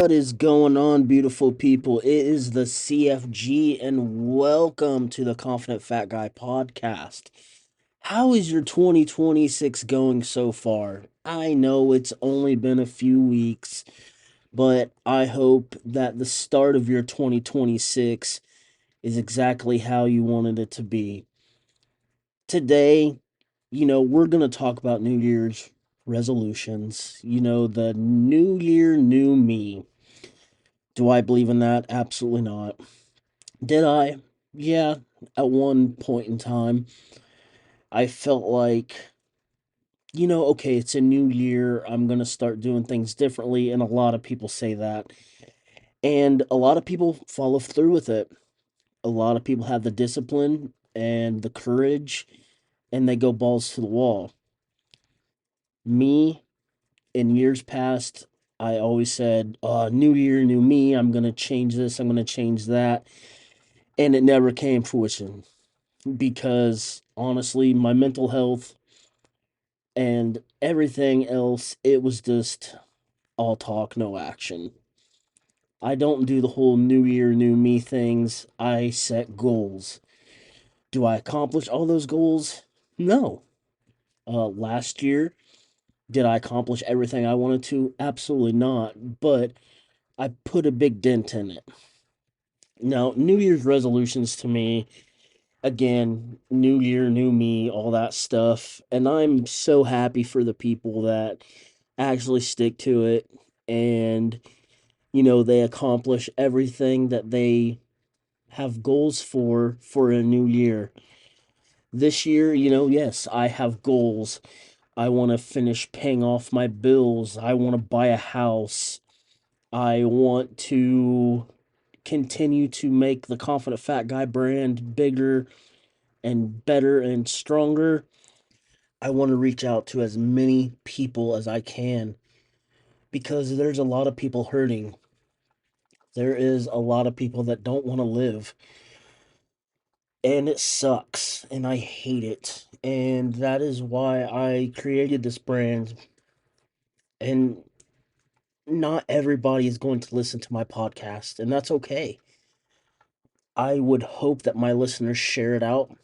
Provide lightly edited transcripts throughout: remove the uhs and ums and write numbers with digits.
What is going on, beautiful people? It is the CFG, and welcome to the Confident Fat Guy podcast. How is your 2026 going so far? I know it's only been a few weeks, but I hope that the start of your 2026 is exactly how you wanted it to be. Today, we're going to talk about New Year's resolutions. The new year, new me. Do I believe in that? Absolutely not. Did I? Yeah, at one point in time, I felt like, okay, it's a new year. I'm going to start doing things differently. And a lot of people say that. And a lot of people follow through with it. A lot of people have the discipline and the courage, and they go balls to the wall. Me, in years past, I always said, new year, new me. I'm going to change this. I'm going to change that. And it never came fruition because honestly, my mental health and everything else, it was just all talk, no action. I don't do the whole new year, new me things. I set goals. Do I accomplish all those goals? No. Last year, did I accomplish everything I wanted to? Absolutely not. But I put a big dent in it. Now, New Year's resolutions to me, again, new year, new me, all that stuff. And I'm so happy for the people that actually stick to it and, they accomplish everything that they have goals for a new year. This year, yes, I have goals. I want to finish paying off my bills. I want to buy a house. I want to continue to make the Confident Fat Guy brand bigger and better and stronger. I want to reach out to as many people as I can because there's a lot of people hurting. There is a lot of people that don't want to live, and it sucks, and I hate it. And that is why I created this brand. And not everybody is going to listen to my podcast, and that's okay. I would hope that my listeners share it out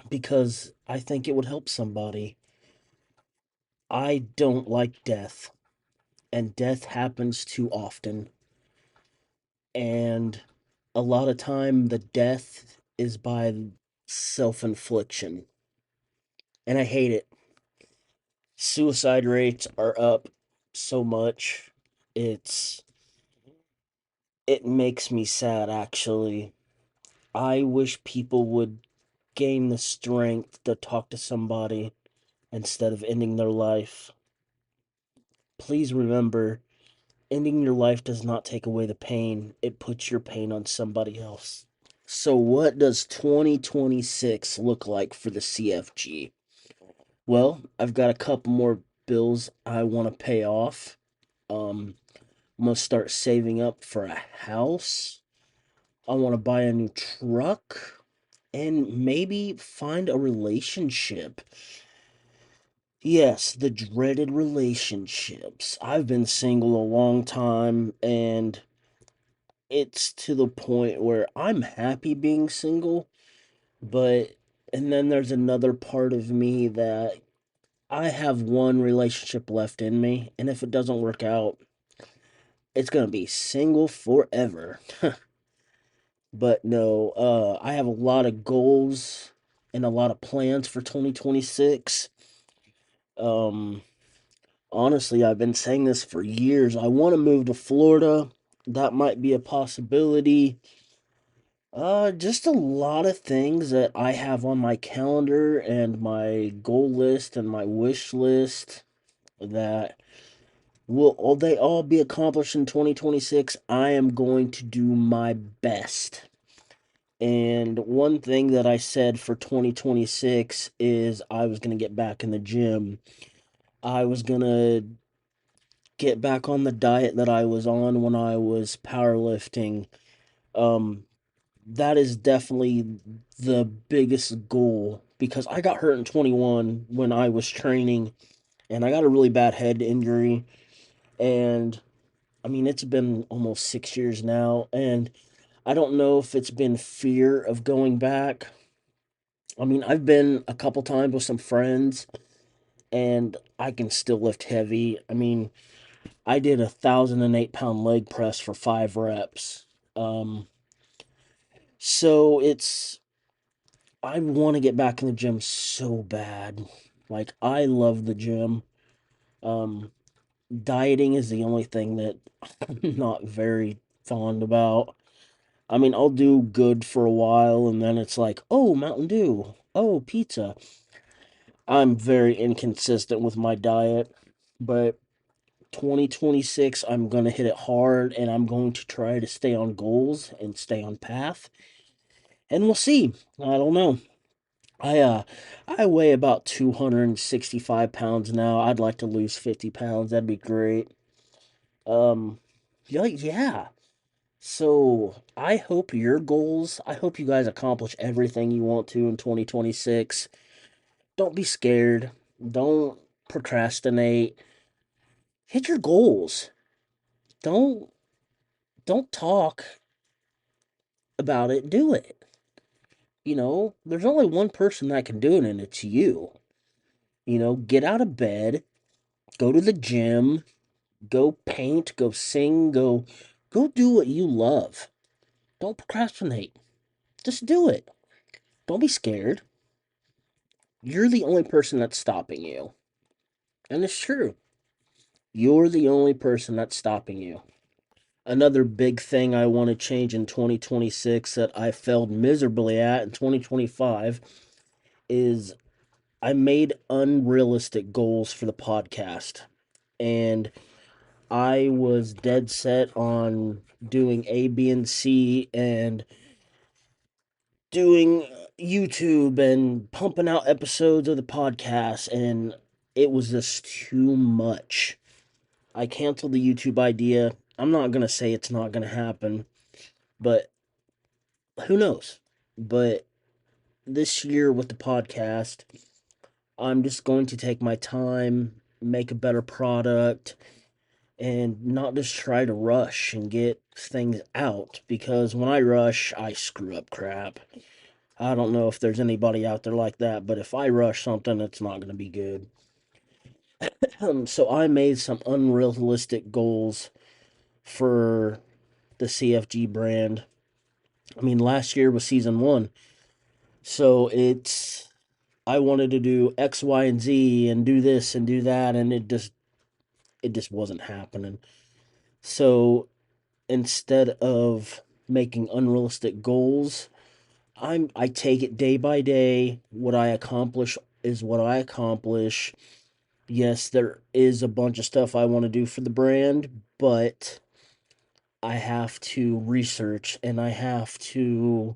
because I think it would help somebody. I don't like death, and death happens too often. And a lot of time the death is by self-infliction, and I hate it. Suicide rates are up so much. It's it makes me sad, actually. I wish people would gain the strength to talk to somebody instead of ending their life. Please remember, ending your life does not take away the pain, it puts your pain on somebody else. So, what does 2026 look like for the CFG? Well, I've got a couple more bills I want to pay off. I'm going to start saving up for a house. I want to buy a new truck and maybe find a relationship. Yes, the dreaded relationships. I've been single a long time, and it's to the point where I'm happy being single, but and then there's another part of me that I have one relationship left in me, and if it doesn't work out, it's gonna be single forever. But no, I have a lot of goals and a lot of plans for 2026. Um, Honestly, I've been saying this for years. I want to move to Florida. That might be a possibility. Just a lot of things that I have on my calendar and my goal list and my wish list that will all they all be accomplished in 2026. I am going to do my best. And one thing that I said for 2026 is I was going to get back in the gym. I was going to get back on the diet that I was on when I was powerlifting. Um, that is definitely the biggest goal because I got hurt in 21 when I was training and I got a really bad head injury, and I mean, it's been almost 6 years now, and I don't know if it's been fear of going back. I mean, I've been a couple times with some friends, and I can still lift heavy. I mean, I did 1,008 pound leg press for 5 reps. Um, so I want to get back in the gym so bad. Like, I love the gym. Um, Dieting is the only thing that I'm not very fond about. I mean, I'll do good for a while and then it's like, oh, Mountain Dew, oh, pizza. I'm very inconsistent with my diet, but 2026, I'm going to hit it hard and I'm going to try to stay on goals and stay on path. And we'll see. I don't know. I uh I weigh about 265 pounds now. I'd like to lose 50 pounds. That'd be great. Um yeah. So, I hope you guys accomplish everything you want to in 2026. Don't be scared. Don't procrastinate. Hit your goals. Don't don't talk about it, do it. There's only one person that can do it and it's you. Get out of bed, go to the gym, go paint, go sing, go do what you love. Don't procrastinate. Just do it. Don't be scared. You're the only person that's stopping you. And it's true. You're the only person that's stopping you. Another big thing I want to change in 2026 that I failed miserably at in 2025 is I made unrealistic goals for the podcast. And I was dead set on doing A, B, and C and doing YouTube and pumping out episodes of the podcast. And it was just too much. I canceled the YouTube idea. I'm not going to say it's not going to happen, but who knows? But this year with the podcast, I'm just going to take my time, make a better product, and not just try to rush and get things out because when I rush, I screw up crap. I don't know if there's anybody out there like that, but if I rush something, it's not going to be good. So I made some unrealistic goals for the CFG brand. I mean, last year was season one. So I wanted to do X, Y, and Z and do this and do that, and it just wasn't happening. So instead of making unrealistic goals, I take it day by day. What I accomplish is what I accomplish. Yes, there is a bunch of stuff I want to do for the brand, but I have to research and I have to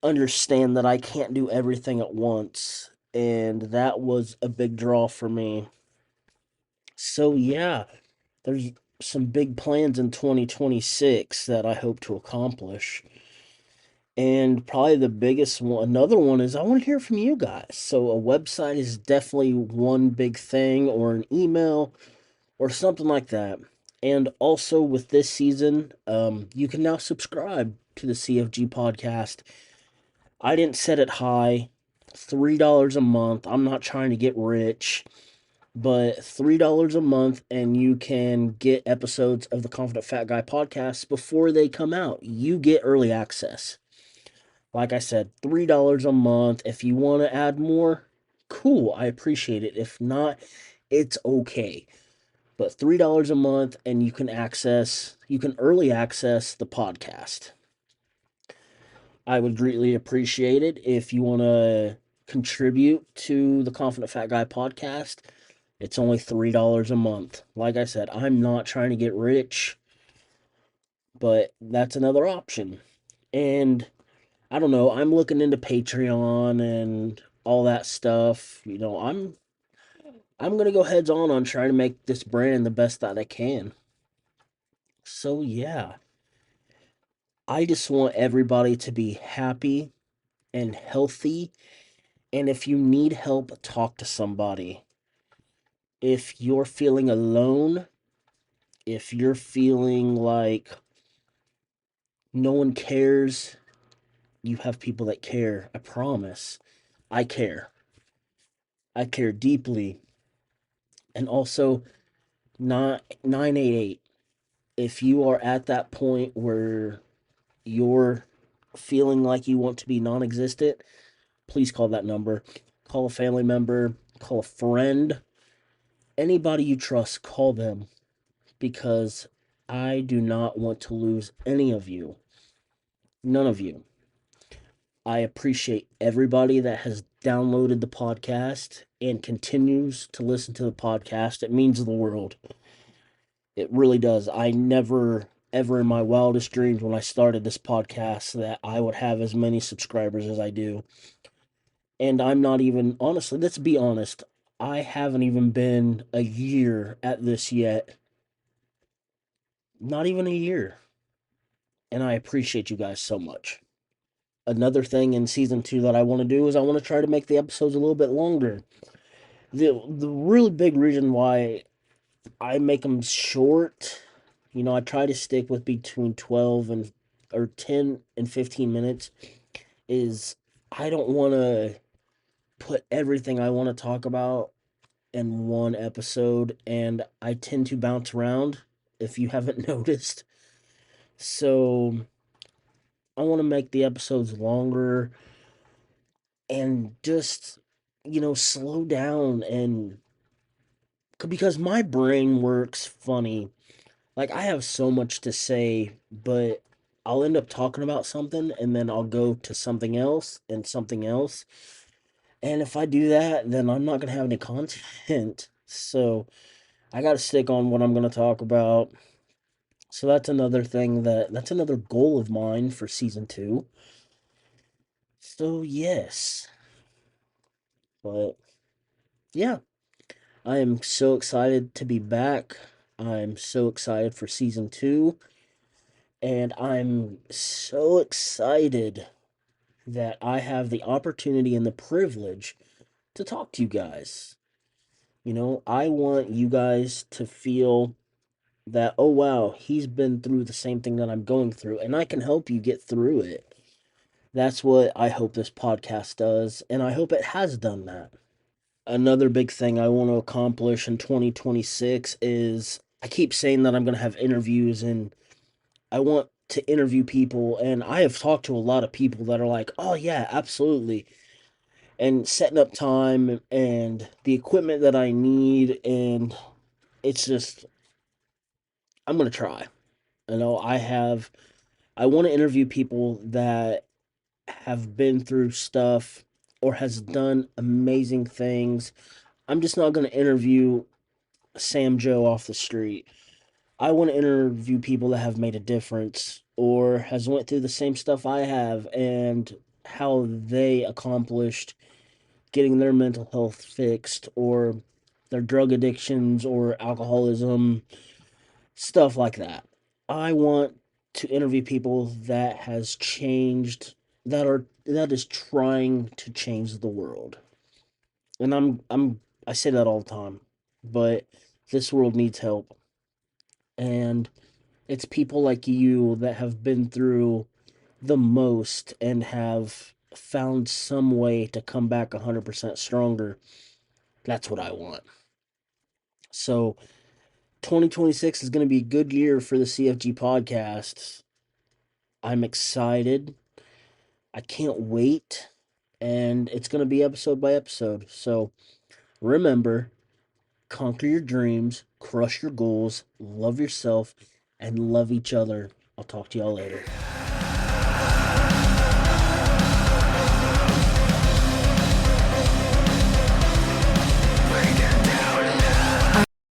understand that I can't do everything at once. And that was a big draw for me. So, yeah, there's some big plans in 2026 that I hope to accomplish. And probably the biggest one, another one is I want to hear from you guys. So, a website is definitely one big thing, or an email, or something like that. And also with this season, you can now subscribe to the CFG podcast. I didn't set it high. $3 a month. I'm not trying to get rich, but $3 a month and you can get episodes of the Confident Fat Guy podcast before they come out. You get early access. Like I said, $3 a month. If you want to add more, cool. I appreciate it. If not, it's okay. But $3 a month and you can early access the podcast. I would greatly appreciate it if you want to contribute to the Confident Fat Guy podcast. It's only $3 a month. Like I said, I'm not trying to get rich, but that's another option. And I don't know, I'm looking into Patreon and all that stuff. I'm going to go heads on trying to make this brand the best that I can. So yeah, I just want everybody to be happy and healthy. And if you need help, talk to somebody. If you're feeling alone, If you're feeling like no one cares, you have people that care. I promise. I care. I care deeply. And also, not 988. If you are at that point where you're feeling like you want to be non existent, please call that number. Call a family member, call a friend, anybody you trust, call them because I do not want to lose any of you. None of you. I appreciate everybody that has downloaded the podcast and continues to listen to the podcast. It means the world. It really does. I never, ever in my wildest dreams when I started this podcast that I would have as many subscribers as I do. And I'm not even, honestly, let's be honest, I haven't even been a year at this yet. Not even a year. And I appreciate you guys so much. Another thing in season 2 that I want to do is I want to try to make the episodes a little bit longer. The really big reason why I make them short, I try to stick with between 12 and or 10 and 15 minutes is I don't want to put everything I want to talk about in one episode, and I tend to bounce around if you haven't noticed. So I want to make the episodes longer and just, slow down and because my brain works funny. Like I have so much to say, but I'll end up talking about something and then I'll go to something else and something else. And if I do that, then I'm not going to have any content. So I got to stick on what I'm going to talk about. So that's another goal of mine for season 2. So yes, but yeah, I am so excited to be back. I'm so excited for season 2, and I'm so excited that I have the opportunity and the privilege to talk to you guys. I want you guys to feel that, oh wow, he's been through the same thing that I'm going through, and I can help you get through it. That's what I hope this podcast does, and I hope it has done that. Another big thing I want to accomplish in 2026 is I keep saying that I'm going to have interviews and I want to interview people. And I have talked to a lot of people that are like, oh, yeah, absolutely. And setting up time and the equipment that I need. And it's just, I'm going to try. I want to interview people that have been through stuff or has done amazing things. I'm just not going to interview Sam Joe off the street. I want to interview people that have made a difference or has went through the same stuff I have and how they accomplished getting their mental health fixed or their drug addictions or alcoholism, stuff like that. I want to interview people that has changed that is trying to change the world. And I say that all the time, but this world needs help. And it's people like you that have been through the most and have found some way to come back 100% stronger. That's what I want. So, 2026 is going to be a good year for the CFG podcast. I'm excited. I can't wait. And it's going to be episode by episode. So, remember, conquer your dreams, crush your goals, love yourself, and love each other. I'll talk to y'all later.